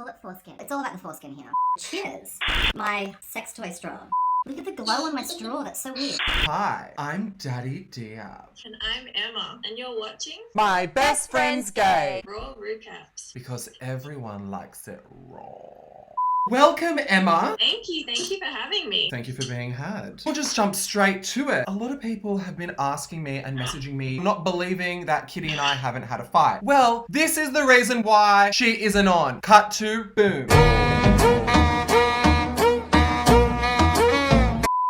call it foreskin. It's all about the foreskin here. Cheers. My sex toy straw. Look at the glow on my straw, that's so weird. Hi, I'm Daddy Dia. And I'm Emma, and you're watching My best friend's gay. RUcaps. Because everyone likes it raw. Welcome, Emma. Thank you for having me. Thank you for being had. We'll just jump straight to it. A lot of people have been asking me and messaging me, not believing that Kitty and I haven't had a fight. Well, this is the reason why she isn't on. Cut to boom.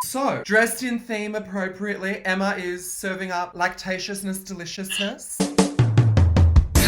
So, dressed in theme appropriately, Emma is serving up lactatiousness deliciousness.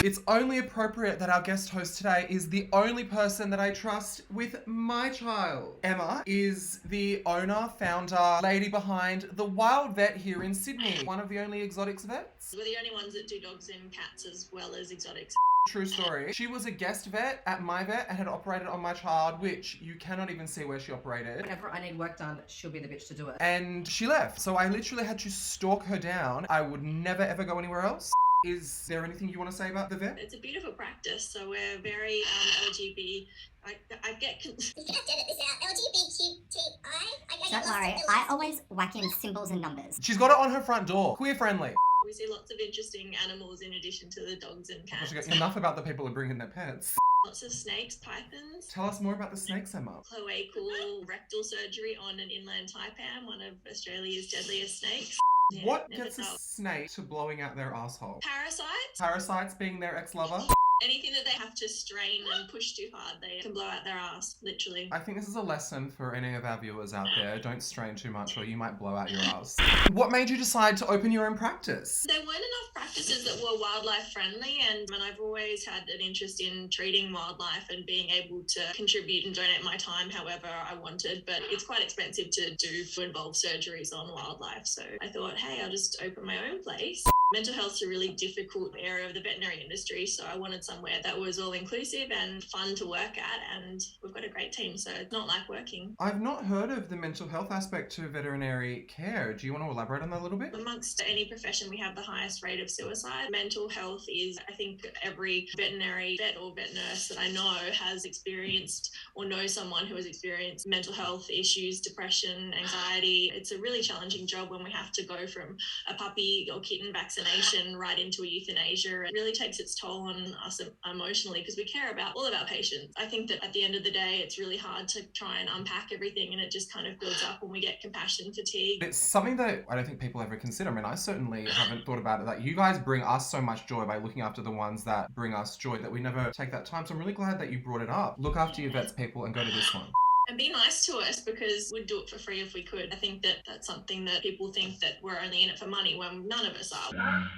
It's only appropriate that our guest host today is the only person that I trust with my child. Emma is the owner, founder, lady behind the Wild Vet here in Sydney. One of the only exotics vets. We're the only ones that do dogs and cats as well as exotics. True story. She was a guest vet at my vet and had operated on my child, which you cannot even see where she operated. Whenever I need work done, she'll be the bitch to do it. And she left. So I literally had to stalk her down. I would never ever go anywhere else. Is there anything you want to say about the vet? It's a beautiful practice, so we're very LGBT. I get... You can have to edit this out. LGBTI? Don't worry, I always whack in symbols and numbers. She's got it on her front door. Queer friendly. We see lots of interesting animals in addition to the dogs and cats. Enough about the people who bring in their pets. Lots of snakes, pythons. Tell us more about the snakes, Emma. Cloacal rectal surgery on an inland taipan, one of Australia's deadliest snakes. Yeah, What never gets a felt. snake to blowing out their asshole? Parasites? Parasites being their ex-lover? Anything that they have to strain and push too hard, they can blow out their ass, literally. I think this is a lesson for any of our viewers out there. Don't strain too much or you might blow out your ass. What made you decide to open your own practice? There weren't enough practices that were wildlife friendly, and I've always had an interest in treating wildlife and being able to contribute and donate my time however I wanted, but it's quite expensive to involve surgeries on wildlife, so I thought, hey, I'll just open my own place. Mental health's a really difficult area of the veterinary industry, so I wanted somewhere that was all inclusive and fun to work at, and we've got a great team, so it's not like working. I've not heard of the mental health aspect to veterinary care. Do you want to elaborate on that a little bit? Amongst any profession, we have the highest rate of suicide. Mental health is, I think, every veterinary vet or vet nurse that I know has experienced or knows someone who has experienced mental health issues, depression, anxiety. It's a really challenging job when we have to go from a puppy or kitten vaccination right into a euthanasia. It really takes its toll on us emotionally because we care about all of our patients. I think that at the end of the day, it's really hard to try and unpack everything, and it just kind of builds up when we get compassion fatigue. It's something that I don't think people ever consider. I mean, I certainly haven't thought about it. Like, you guys bring us so much joy by looking after the ones that bring us joy that we never take that time. So I'm really glad that you brought it up. Look after your vets, people, and go to this one. And be nice to us because we'd do it for free if we could. I think that that's something that people think that we're only in it for money when none of us are.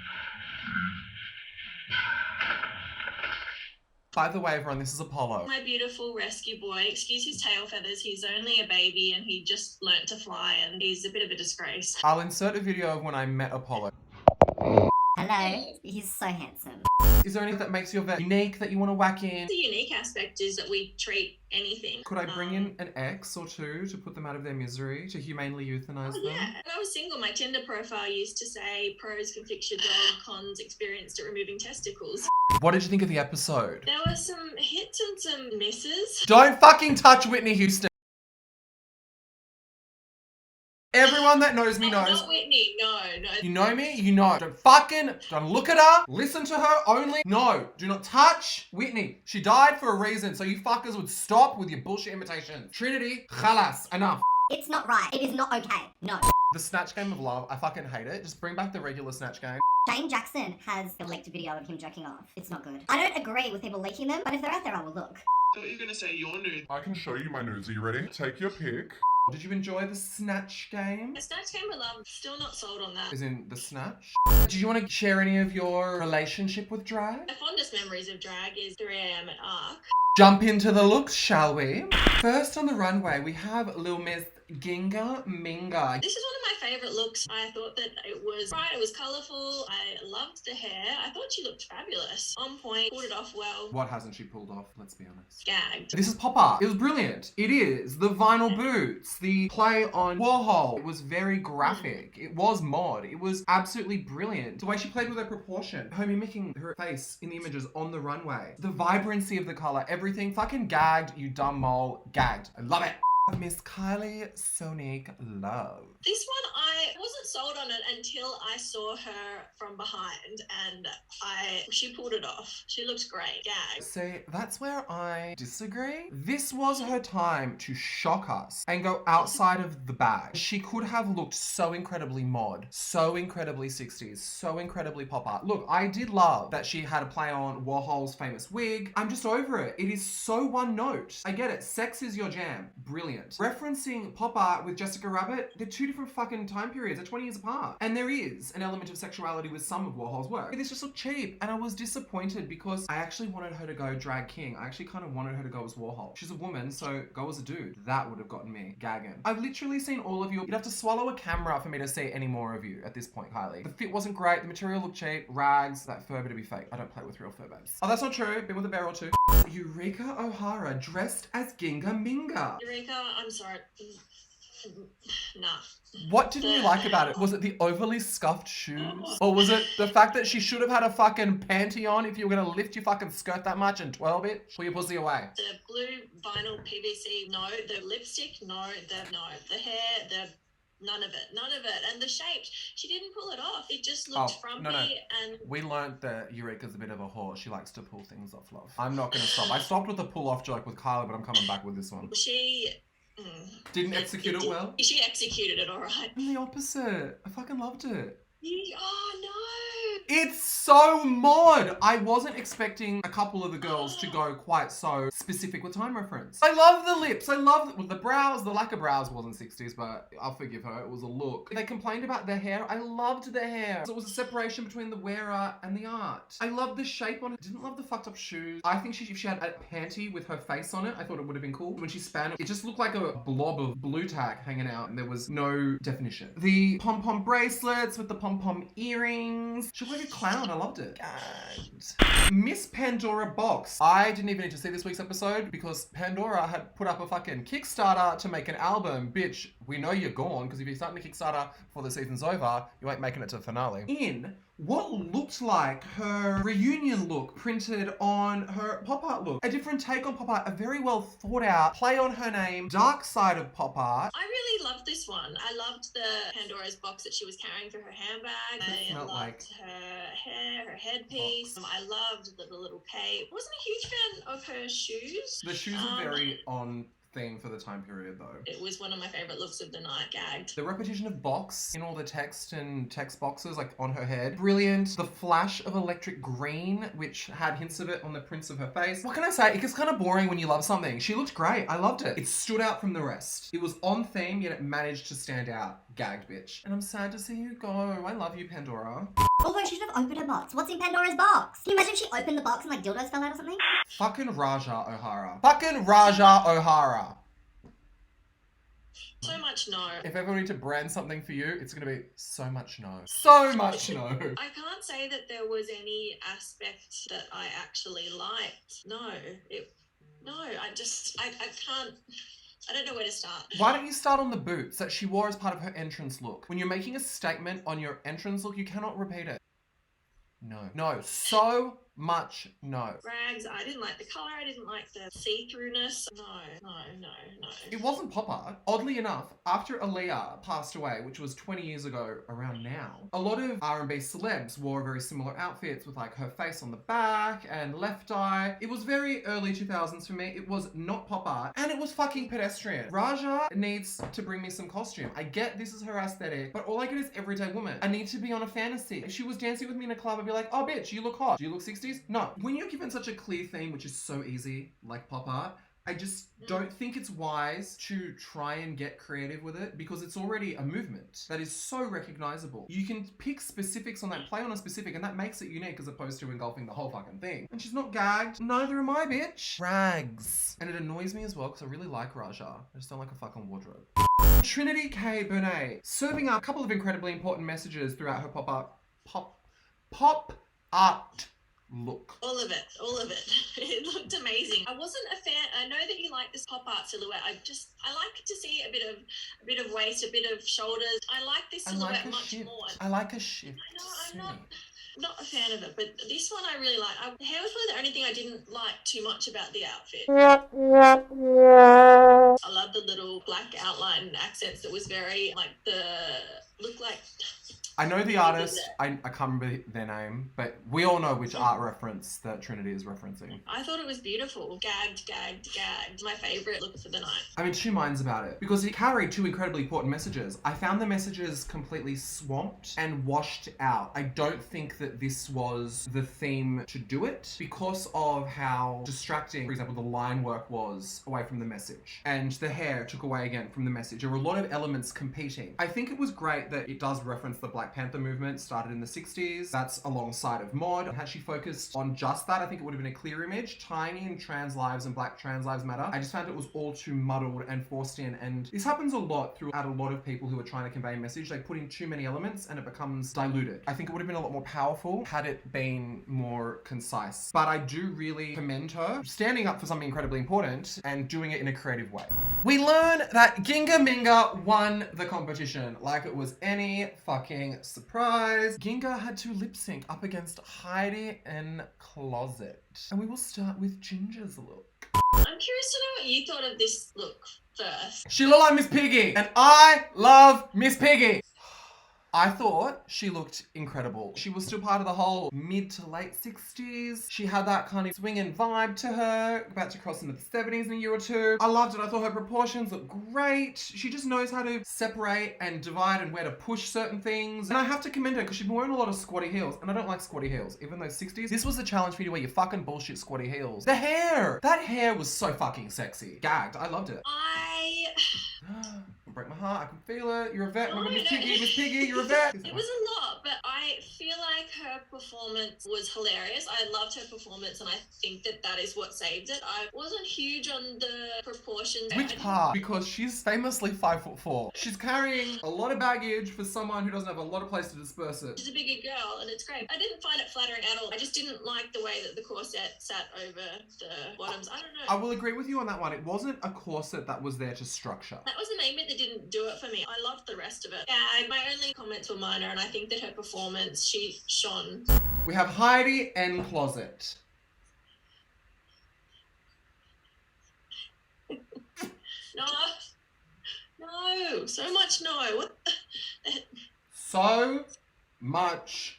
By the way, everyone, this is Apollo. My beautiful rescue boy, excuse his tail feathers, he's only a baby and he just learnt to fly and he's a bit of a disgrace. I'll insert a video of when I met Apollo. Hello, he's so handsome. Is there anything that makes your vet unique that you want to whack in? The unique aspect is that we treat anything. Could I bring in an ex or two to put them out of their misery, to humanely euthanize them? Yeah, when I was single, my Tinder profile used to say pros can fix your dog, cons experienced at removing testicles. What did you think of the episode? There were some hits and some misses. Don't fucking touch Whitney Houston. Everyone that knows me knows. Not Whitney, no. You know me, you know. Don't look at her, listen to her only. No, do not touch Whitney. She died for a reason, so you fuckers would stop with your bullshit imitations. Trinity, khalas, enough. It's not right. It is not okay. No. The Snatch Game of Love, I fucking hate it. Just bring back the regular Snatch Game. Shane Jackson has a leaked video of him jerking off. It's not good. I don't agree with people leaking them, but if they're out there, I will look. I thought you were going to say your nude. I can show you my nudes. Are you ready? Take your pick. Did you enjoy the Snatch Game? The Snatch Game of Love, still not sold on that. As in the Snatch? Did you want to share any of your relationship with drag? My fondest memories of drag is 3 a.m. at ARC. Jump into the looks, shall we? First on the runway, we have Lil Miss Ginga Minga. This is one of my favourite looks. I thought that it was bright, it was colourful. I loved the hair. I thought she looked fabulous. On point, pulled it off well. What hasn't she pulled off? Let's be honest. Gagged. This is pop art. It was brilliant. It is. The vinyl boots, the play on Warhol. It was very graphic. It was mod. It was absolutely brilliant. The way she played with her proportion, her mimicking her face in the images on the runway, the vibrancy of the color, everything. Fucking gagged, you dumb mole. Gagged. I love it. Miss Kylie Sonique love. This one, I wasn't sold on it until I saw her from behind and she pulled it off. She looked great. Gagged. See, that's where I disagree. This was her time to shock us and go outside of the bag. She could have looked so incredibly mod, so incredibly 60s, so incredibly pop art. Look, I did love that she had a play on Warhol's famous wig. I'm just over it. It is so one note. I get it. Sex is your jam. Brilliant. Referencing pop art with Jessica Rabbit, they're two different fucking time periods. They're 20 years apart. And there is an element of sexuality with some of Warhol's work. This just looked cheap. And I was disappointed because I actually wanted her to go drag king. I actually kind of wanted her to go as Warhol. She's a woman, so go as a dude. That would have gotten me gagging. I've literally seen all of you. You'd have to swallow a camera for me to see any more of you at this point, Kylie. The fit wasn't great. The material looked cheap. Rags. That fur better be fake. I don't play with real fur babes. Oh, that's not true. Been with a bear or two. Eureka OHara dressed as Ginga Minga. Eureka, I'm sorry. Nah. What didn't you like about it? Was it the overly scuffed shoes? Or was it the fact that she should have had a fucking panty on if you were gonna lift your fucking skirt that much and twirl it? Pull your pussy away. The blue vinyl PVC, no. The lipstick, no. The hair, none of it. And the shape, she didn't pull it off. It just looked frumpy. No. And We learned that Eureka's a bit of a whore. She likes to pull things off, love. I'm not gonna stop. I stopped with the pull off joke with Kylie, but I'm coming back with this one. she Didn't execute it well? She executed it all right. I'm the opposite. I fucking loved it. Oh no. It's so mod. I wasn't expecting a couple of the girls to go quite so specific with time reference. I love the lips. I love the brows. The lack of brows wasn't 60s, but I'll forgive her. It was a look. They complained about their hair. I loved the hair. So it was a separation between the wearer and the art. I loved the shape on it. Didn't love the fucked up shoes. I think if she had a panty with her face on it, I thought it would have been cool. When she span it just looked like a blob of blue tack hanging out and there was no definition. The pom-pom bracelets with the pom-pom earrings. She looked like a clown. I loved it. Gagged. Miss Pandora Box. I didn't even need to see this week's episode because Pandora had put up a fucking Kickstarter to make an album. Bitch, we know you're gone because if you're starting a Kickstarter before the season's over, you ain't making it to the finale. In what looked like her reunion look printed on her pop art look. A different take on pop art, a very well thought out play on her name, dark side of pop art. I really loved this one. I loved the Pandora's box that she was carrying through her handbag. I loved her hair, her headpiece. I loved the little cape. Wasn't a huge fan of her shoes. The shoes are very on theme for the time period though. It was one of my favourite looks of the night. Gagged. The repetition of box in all the text and text boxes like on her head. Brilliant. The flash of electric green, which had hints of it on the prints of her face. What can I say? It gets kind of boring when you love something. She looked great. I loved it. It stood out from the rest. It was on theme, yet it managed to stand out. Gagged, bitch. And I'm sad to see you go. I love you, Pandora. Although she should have opened her box. What's in Pandora's box? Can you imagine if she opened the box and like dildos fell out or something? Fucking Raja OHara. Fucking Raja OHara. So much no. If ever we need to brand something for you, it's gonna be so much no. So much no. I can't say that there was any aspect that I actually liked. No. I can't. I don't know where to start. Why don't you start on the boots that she wore as part of her entrance look? When you're making a statement on your entrance look, you cannot repeat it. No. So much no. Rags, I didn't like the colour, I didn't like the see-throughness. No. It wasn't pop art. Oddly enough, after Aaliyah passed away, which was 20 years ago around now, a lot of R&B celebs wore very similar outfits with like her face on the back and left eye. It was very early 2000s for me. It was not pop art and it was fucking pedestrian. Raja needs to bring me some costume. I get this is her aesthetic, but all I get is everyday woman. I need to be on a fantasy. If she was dancing with me in a club, I'd be like, oh bitch, you look hot. Do you look 60s? No. When you're given such a clear theme, which is so easy, like pop art, I just don't think it's wise to try and get creative with it because it's already a movement that is so recognizable. You can pick specifics on that, play on a specific, and that makes it unique as opposed to engulfing the whole fucking thing. And she's not gagged. Neither am I, bitch. Rags. And it annoys me as well because I really like Raja. I just don't like a fucking wardrobe. Trinity K. Bonet, serving up a couple of incredibly important messages throughout her pop art look. All of it. It looked amazing. I wasn't a fan. I know that you like this pop art silhouette. I like to see a bit of waist, a bit of shoulders. I like this silhouette much more. I like a shift. I know, I'm not a fan of it, but this one I really like. The hair was probably the only thing I didn't like too much about the outfit. I love the little black outline accents that was very look like. I know the artist, I can't remember their name, but we all know which art reference that Trinity is referencing. I thought it was beautiful. Gagged. My favourite look for the night. I'm in two minds about it because it carried two incredibly important messages. I found the messages completely swamped and washed out. I don't think that this was the theme to do it because of how distracting, for example, the line work was away from the message. And the hair took away again from the message. There were a lot of elements competing. I think it was great that it does reference the Black Panther movement, started in the 60s. That's alongside of Mod. Had she focused on just that, I think it would have been a clear image. Tiny and trans lives and Black trans lives matter. I just found it was all too muddled and forced in, and this happens a lot throughout a lot of people who are trying to convey a message. They put in too many elements and it becomes diluted. I think it would have been a lot more powerful had it been more concise. But I do really commend her standing up for something incredibly important and doing it in a creative way. We learn that Ginga Minga won the competition like it was any fucking surprise. Ginga had to lip sync up against Hedi and Closet. And we will start with Ginger's look. I'm curious to know what you thought of this look first. She looked like Miss Piggy, and I love Miss Piggy. I thought she looked incredible. She was still part of the whole mid to late 60s. She had that kind of swinging vibe to her, about to cross into the 70s in a year or two. I loved it. I thought her proportions looked great. She just knows how to separate and divide and where to push certain things. And I have to commend her because she's been wearing a lot of squatty heels, and I don't like squatty heels. Even though 60s, this was a challenge for you to wear your fucking bullshit squatty heels. The hair! That hair was so fucking sexy. Gagged. I loved it. Break my heart, I can feel it. You're a vet. Remember Miss Piggy, you're a vet. It was a lot, but I feel like her performance was hilarious. I loved her performance, and I think that is what saved it. I wasn't huge on the proportions. Which part? Because she's famously 5'4". She's carrying a lot of baggage for someone who doesn't have a lot of place to disperse it. She's a bigger girl, and it's great. I didn't find it flattering at all. I just didn't like the way that the corset sat over the bottoms. I don't know. I will agree with you on that one. It wasn't a corset that was there to structure. That was the main bit that didn't do it for me. I loved the rest of it. Yeah, my only comments were minor, and I think that her performance, she shone. We have Hedi and Closet. No, so much no. What? So much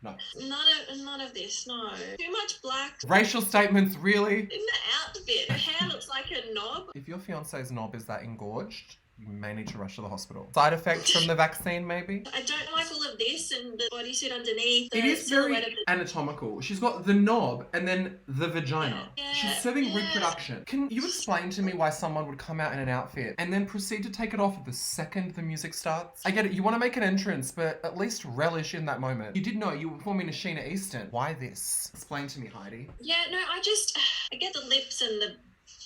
no. None of this, no. Too much black. Racial statements, really? In the outfit, her hair looks like a knob. If your fiance's knob is that engorged, you may need to rush to the hospital. Side effects from the vaccine, maybe? I don't like all of this and the bodysuit underneath. It is very anatomical. She's got the knob and then the vagina. Yeah, She's serving reproduction. Can you explain to me why someone would come out in an outfit and then proceed to take it off the second the music starts? I get it, you want to make an entrance, but at least relish in that moment. You did know you were performing a Sheena Easton. Why this? Explain to me, Hedi. Yeah, no, I get the lips and the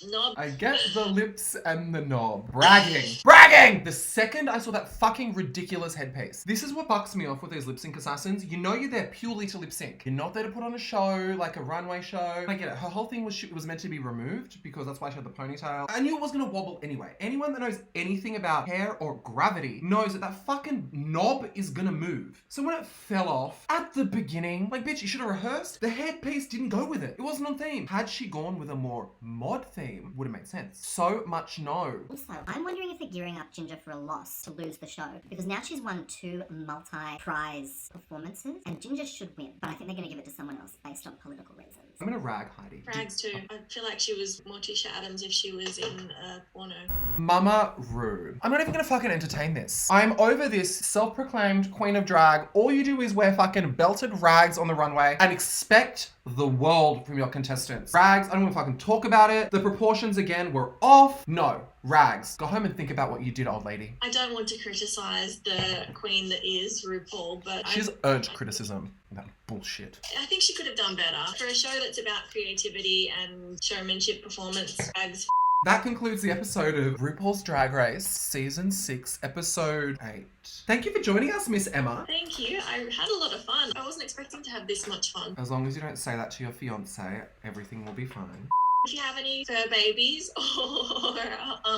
knob. I get the lips and the knob. Bragging! The second I saw that fucking ridiculous headpiece. This is what bucks me off with these lip sync assassins. You know you're there purely to lip sync. You're not there to put on a show, like a runway show. I get it. Her whole thing was meant to be removed because that's why she had the ponytail. I knew it was gonna wobble anyway. Anyone that knows anything about hair or gravity knows that fucking knob is gonna move. So when it fell off at the beginning, like bitch, you should have rehearsed. The headpiece didn't go with it. It wasn't on theme. Had she gone with a more mod theme, would have made sense. So much no. Also, I'm wondering if they're gearing up Ginger for a loss to lose the show, because now she's won 2 multi-prize performances, and Ginger should win, but I think they're going to give it to someone else based on political reasons. I'm gonna rag Hedi. Rags too. I feel like she was Morticia Adams if she was in porno. Mama Ru. I'm not even gonna fucking entertain this. I'm over this self-proclaimed queen of drag. All you do is wear fucking belted rags on the runway and expect the world from your contestants. Rags, I don't wanna fucking talk about it. The proportions again were off. No, rags. Go home and think about what you did, old lady. I don't want to criticize the queen that is RuPaul, but She's earned criticism. That bullshit. I think she could have done better. For a show that's about creativity and showmanship performance, Rags That concludes the episode of RuPaul's Drag Race, Season 6, Episode 8. Thank you for joining us, Miss Emma. Thank you. I had a lot of fun. I wasn't expecting to have this much fun. As long as you don't say that to your fiance, everything will be fine. If you have any fur babies, or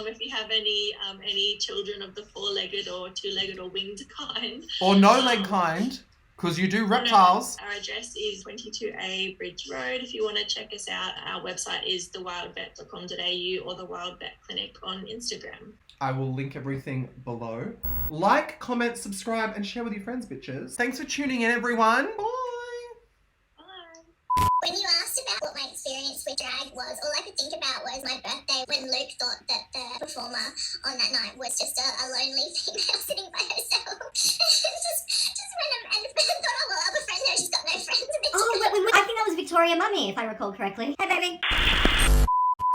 if you have any children of the four-legged or two-legged or winged kind, Or no leg kind, because you do reptiles. Our address is 22A Bridge Road. If you want to check us out, our website is thewildvet.com.au or the Wild Vet Clinic on Instagram. I will link everything below. Like, comment, subscribe, and share with your friends, bitches. Thanks for tuning in, everyone. Bye. When you asked about what my experience with drag was, all I could think about was my birthday when Luke thought that the performer on that night was just a lonely female sitting by herself. just random, and thought, oh, well, I have a friend there, she's got no friends. Oh, I think that was Victoria Mummy, if I recall correctly. Hey, baby.